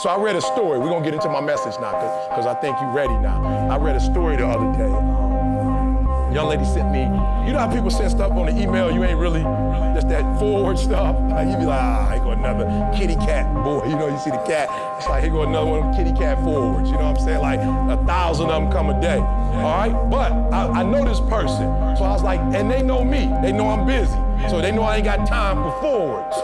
So I read a story. We're going to get into my message now because I think you're ready now. I read a story the other day. Young lady sent me, you know how people send stuff on the email, you ain't really, just that forward stuff. Like you be like, here go another kitty cat boy. You know, you see the cat, it's like, here go another one of them kitty cat forwards. You know what I'm saying? Like 1,000 of them come a day. All right? But I know this person. So I was like, and they know me. They know I'm busy. So they know I ain't got time for forwards.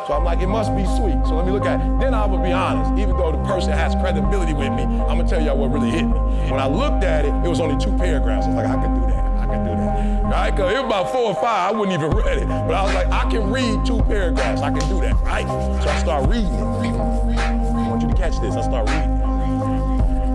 So I'm like, it must be sweet. So let me look at it. Then I will be honest, even though the person has credibility with me, I'm gonna tell y'all what really hit me. When I looked at it, it was only 2 paragraphs. I was like, I can do that. Right? Cause it was about 4 or 5, I wouldn't even read it. But I was like, I can read 2 paragraphs, I can do that, right? So I start reading it. I want you to catch this, I start reading it.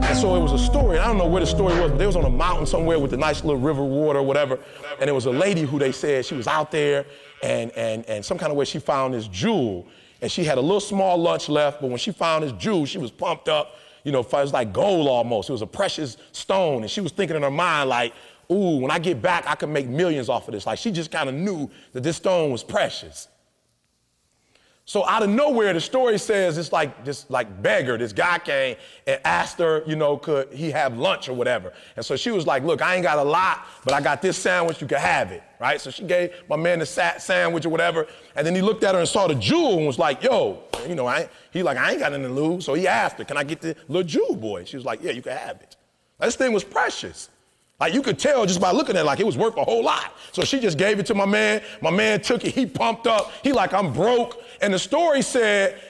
And so it was a story, and I don't know where the story was, but they was on a mountain somewhere with a nice little river water or whatever, and there was a lady who they said she was out there, and some kind of way she found this jewel, and she had a little small lunch left, but when she found this jewel, she was pumped up, you know, it was like gold almost. It was a precious stone, and she was thinking in her mind like, ooh, when I get back, I can make millions off of this. Like she just kind of knew that this stone was precious. So out of nowhere, the story says it's like this beggar, this guy came and asked her, you know, could he have lunch or whatever. And so she was like, look, I ain't got a lot, but I got this sandwich, you can have it, right? So she gave my man the sandwich or whatever. And then he looked at her and saw the jewel and was like, yo, you know, I ain't got nothing to lose. So he asked her, can I get the little jewel, boy? She was like, yeah, you can have it. This thing was precious. Like you could tell just by looking at it, like it was worth a whole lot. So she just gave it to my man. My man took it, he pumped up. He like, I'm broke. And the story said,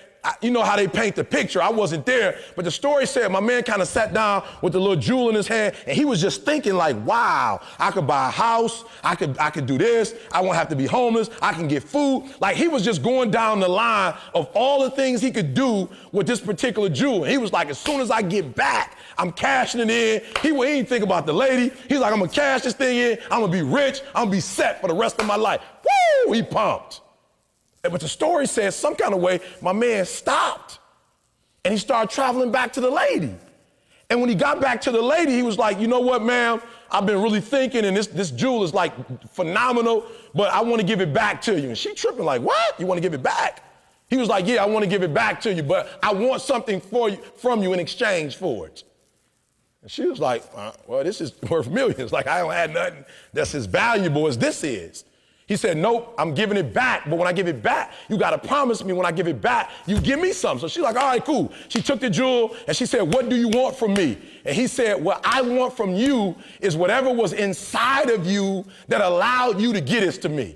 you know how they paint the picture. I wasn't there, but the story said my man kind of sat down with the little jewel in his hand, and he was just thinking like, wow, I could buy a house. I could do this. I won't have to be homeless. I can get food. Like he was just going down the line of all the things he could do with this particular jewel. And he was like, as soon as I get back, I'm cashing it in. He didn't think about the lady. He's like, I'm gonna cash this thing in. I'm gonna be rich. I'm gonna be set for the rest of my life. Woo! He pumped. But the story says some kind of way my man stopped and he started traveling back to the lady. And when he got back to the lady, he was like, you know what, ma'am? I've been really thinking, and this jewel is like phenomenal, but I want to give it back to you. And she tripping like, what? You want to give it back? He was like, yeah, I want to give it back to you, but I want something from you in exchange for it. And she was like, well, this is worth millions. Like, I don't have nothing that's as valuable as this is. He said, nope, I'm giving it back. But when I give it back, you got to promise me when I give it back, you give me something. So she's like, all right, cool. She took the jewel and she said, what do you want from me? And he said, what I want from you is whatever was inside of you that allowed you to get this to me.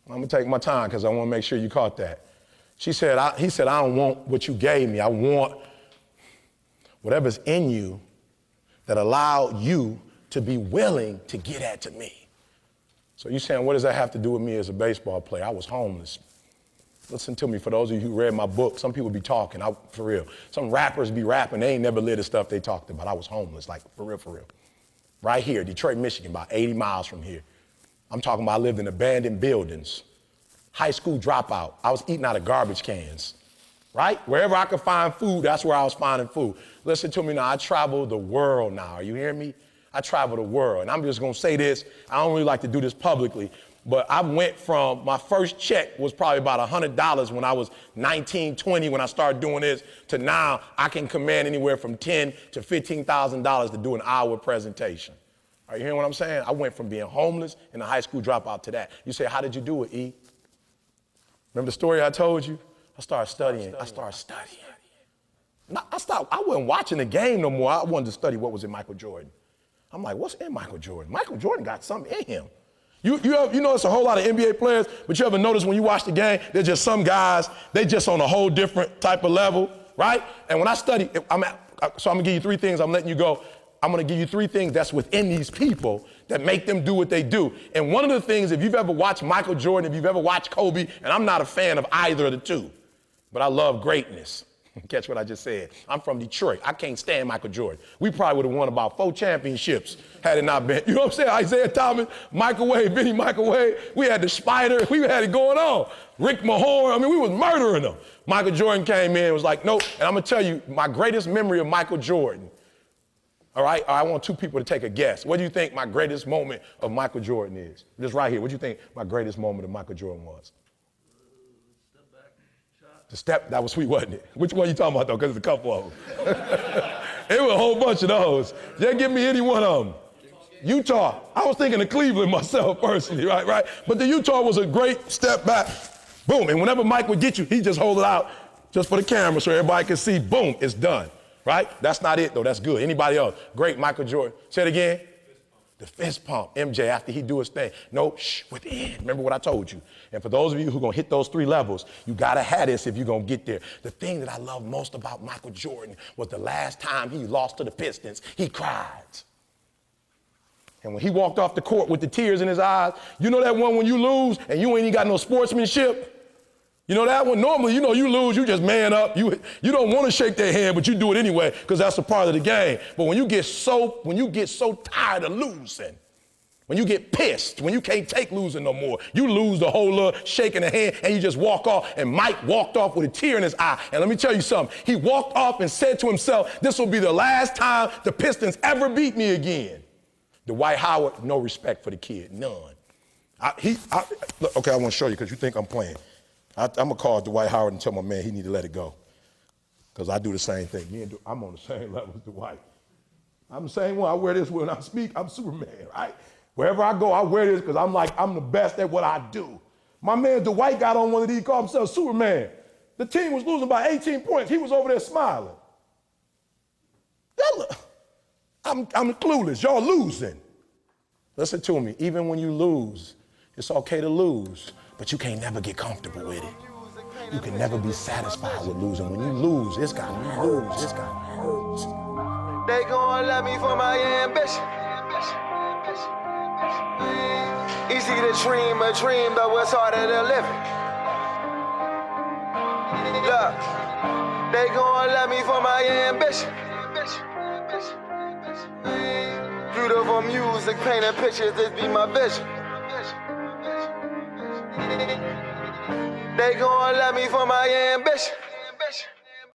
I'm going to take my time because I want to make sure you caught that. He said, I don't want what you gave me. I want whatever's in you that allowed you to be willing to get at to me. So you're saying, what does that have to do with me as a baseball player? I was homeless. Listen to me, for those of you who read my book, some people be talking, for real. Some rappers be rapping, they ain't never lived the stuff they talked about. I was homeless, like for real. Right here, Detroit, Michigan, about 80 miles from here. I'm talking about I lived in abandoned buildings. High school dropout. I was eating out of garbage cans, right? Wherever I could find food, that's where I was finding food. Listen to me now, I travel the world now. Are you hearing me? I travel the world, and I'm just gonna say this, I don't really like to do this publicly, but I went from, my first check was probably about $100 when I was 19, 20, when I started doing this, to now I can command anywhere from $10,000 to $15,000 to do an hour presentation. Are you hearing what I'm saying? I went from being homeless and a high school dropout to that. You say, how did you do it, E? Remember the story I told you? I started studying. I wasn't watching the game no more. I wanted to study what was in Michael Jordan. I'm like, what's in Michael Jordan? Michael Jordan got something in him. You know it's a whole lot of NBA players, but you ever notice when you watch the game, there's just some guys, they just on a whole different type of level, right? And when I study, so I'm gonna give you 3 things, I'm letting you go. I'm gonna give you 3 things that's within these people that make them do what they do. And one of the things, if you've ever watched Michael Jordan, if you've ever watched Kobe, and I'm not a fan of either of the two, but I love greatness. Catch what I just said. I'm from Detroit. I can't stand Michael Jordan. We probably would have won about 4 championships had it not been. You know what I'm saying? Isaiah Thomas, Microwave, Vinny Microwave. We had the Spider. We had it going on. Rick Mahorn. I mean, we was murdering them. Michael Jordan came in and was like, nope. And I'm going to tell you, my greatest memory of Michael Jordan, all right? I want 2 people to take a guess. What do you think my greatest moment of Michael Jordan is? Just right here. What do you think my greatest moment of Michael Jordan was? Step back, shot. The step, that was sweet, wasn't it? Which one you talking about, though? Because there's a couple of them. It was a whole bunch of those. Just give me any one of them. Utah. I was thinking of Cleveland myself personally, right? But the Utah was a great step back. Boom. And whenever Mike would get you, he'd just hold it out just for the camera so everybody could see. Boom, it's done, right? That's not it, though. That's good. Anybody else? Great, Michael Jordan. Say it again. The fist pump. MJ, after he do his thing. No, within. Remember what I told you. And for those of you who are going to hit those 3 levels, you got to have this if you're going to get there. The thing that I love most about Michael Jordan was the last time he lost to the Pistons, he cried. And when he walked off the court with the tears in his eyes, you know that one when you lose and you ain't even got no sportsmanship? You know that one? Normally, you know, you lose, you just man up. You don't want to shake their hand, but you do it anyway because that's a part of the game. But when you get so tired of losing, when you get pissed, when you can't take losing no more, you lose the whole little shaking the hand and you just walk off. And Mike walked off with a tear in his eye. And let me tell you something. He walked off and said to himself, this will be the last time the Pistons ever beat me again. Dwight Howard, no respect for the kid, none. Look, okay, I want to show you because you think I'm playing. I'm going to call Dwight Howard and tell my man he need to let it go. Because I do the same thing. I'm on the same level as Dwight. I'm the same one. I wear this when I speak. I'm Superman, right? Wherever I go, I wear this because I'm the best at what I do. My man Dwight got on one of these, called himself Superman. The team was losing by 18 points. He was over there smiling. I'm clueless. Y'all losing. Listen to me. Even when you lose, it's okay to lose, but you can't never get comfortable with it. You can never be satisfied with losing. When you lose, it's got to hurt. It's got to hurt. They gon' love me for my ambition. Easy to dream a dream, but what's harder to live it? Look, they gon' love me for my ambition. Beautiful music, painting pictures, this be my vision. They gon' love me for my ambition.